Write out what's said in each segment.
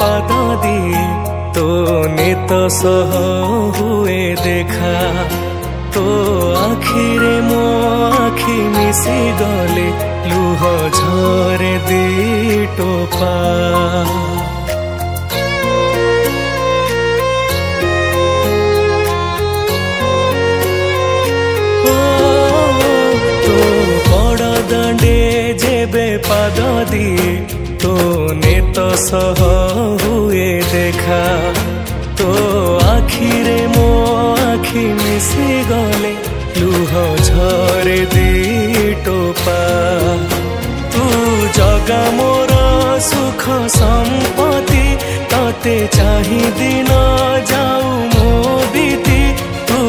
पाद दिए तो नेत सह हुए देखा तो आखिरे मो आखि मिसी गले लुह झरे दी टोपा तो बड़ दंडे जेबे पाद दिए तो नेत सह हुए देखा तो आखिरे मो आखि मिसी गले लुह झरे दी टोपा तू जगा मोर सुख संपत्ति तते चाहि दिन जाऊ मो बीती तू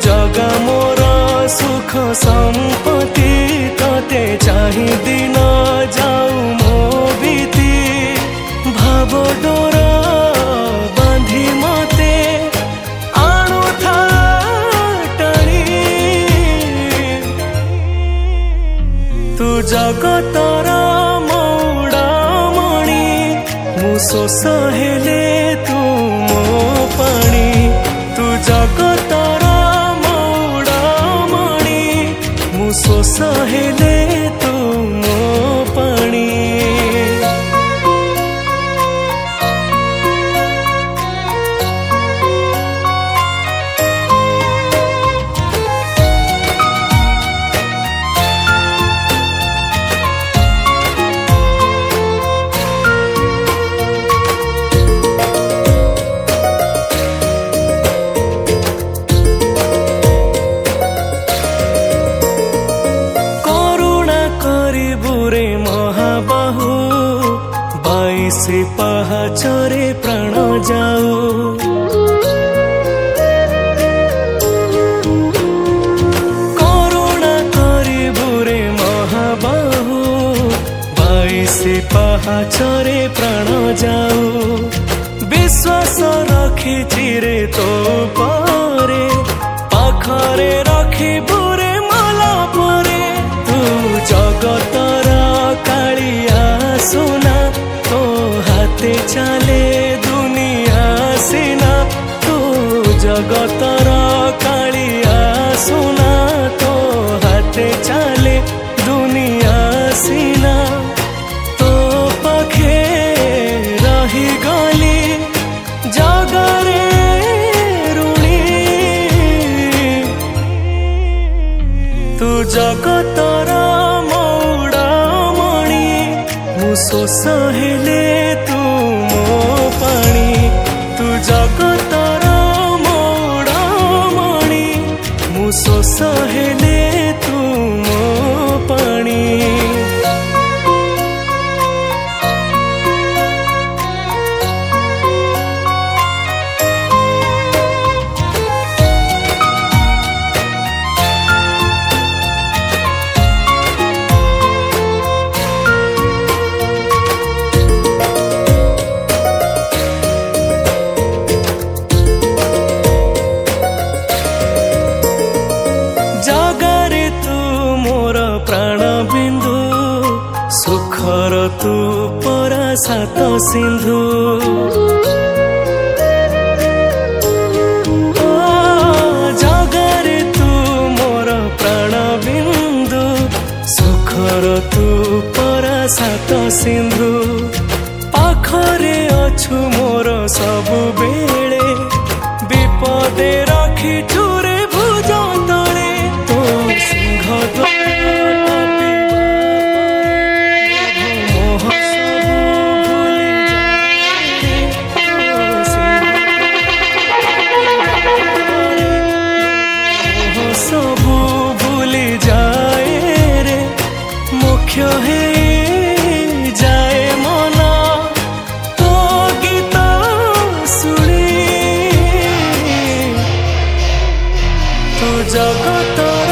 जगा मोर सुख संपत्ति तते चाहि दिन जाऊ मो बीती भाव डोर बांधी मते आणु था टाणी तू जगतर मौड़ा मणि मु शोष हेले तू मो पाणी तू जगतर मौड़ा मणि मु शोष हेले तू मो पाणी से पहाचरे प्राण जाऊ करुणा करिबुरे महाबाहु बाईसे पहाचरे प्राण जाऊ विश्वास रखिछि रे तो पारे पाखरे रखिबुरे मला परे तू जगतर कालिया सुना तो हाथे चले दुनिया सिना तो जगतर कालिया सुना तो हाथे चले दुनिया सिना तो पाखे रही गली जगरे ऋणी तू जगतर मौड़ा मणि मु शोष हेले तू मो पाणी तू जगतर मौड़ा मणि मु शोष हेले तू मो पाणी प्राण बिंदु सुखर तू परा सात सिंधु जगरे तू मोर प्राण बिंदु सुखर तू परा सात सिंधु पाखरे अछु मोर सबु बेले विपदे रखिछु रे भुज तले तो सिंह सबू भूली जाए रे मुख्य है जाए मना तो गीत शुणी तू जगतर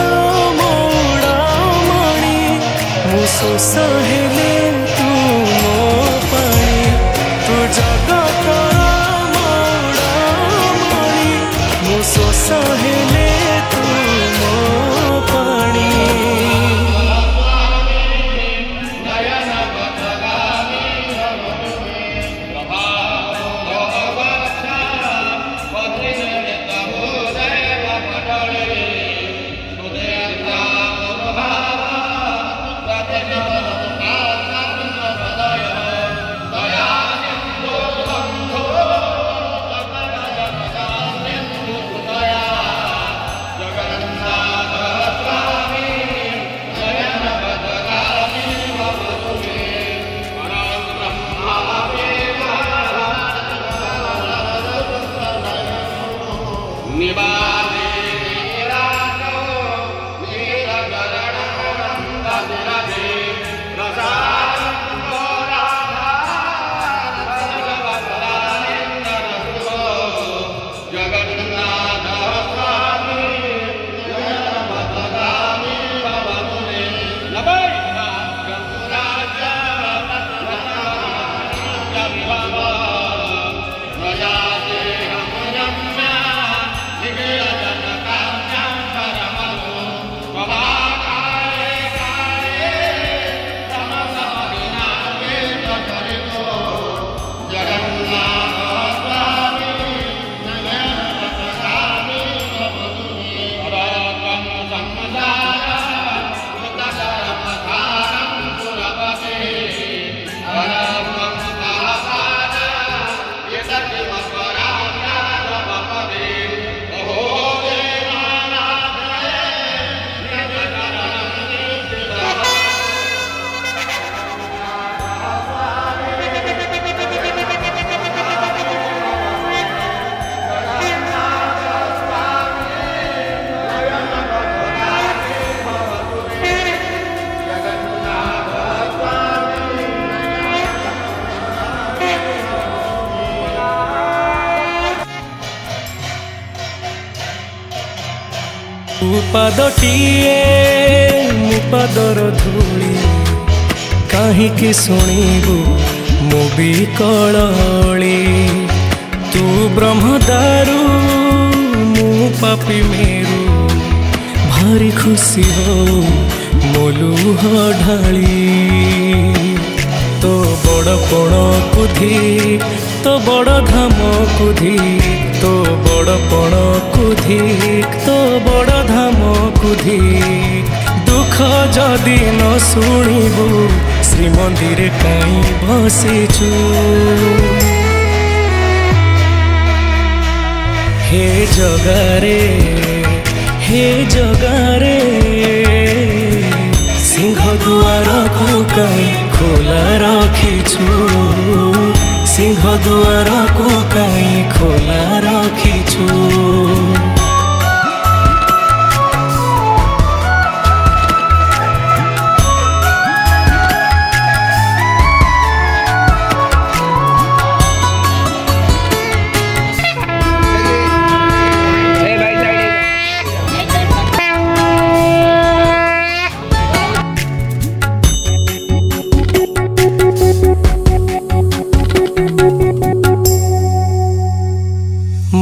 मौड़ा मणि मु शोष हेले तू मो पाणी तू जगतर मौड़ा मणि मु शोष हेले तू मो पाणी पादटिए मो पादर धूली काहींकि शुणिबु मो बिकली तू ब्रह्मदारू मु पापी मेरू भारी खुशी हो मोलुह ढाली तो बड़ पण कुधी तो बड़ धाम कुधी तो बड़ पण कुधी तो बड़ धाम कुधी दुख जदि न शुणिबु श्रीमंदिर काई बसिचु हे जगारे सिंह दुआर को कहीं खोला रखिछु सिंह दुआर को कहीं खोला रखिछु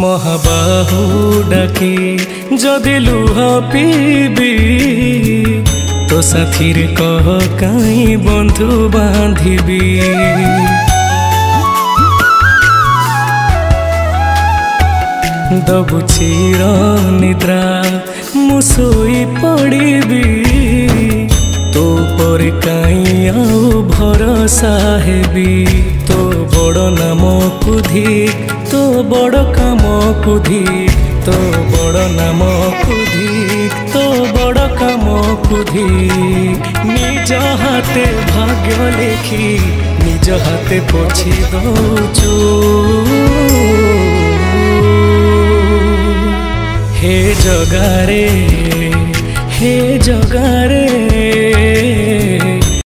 महाबाहु डाके जदि लुह पीबी तो साथी रे कह काई बंधु बांधिबी दबु चिर निद्रा मु सोई पड़िबी तो पर काई आउ भरोसा हेबी तो बड़ नाम कुधी तो बड़ काम कुधी तो बड़ नाम कुधी तो बड़ काम कुधी निज हाथे भाग्य लेखी निज हाथे पोछि दौचु हे जगारे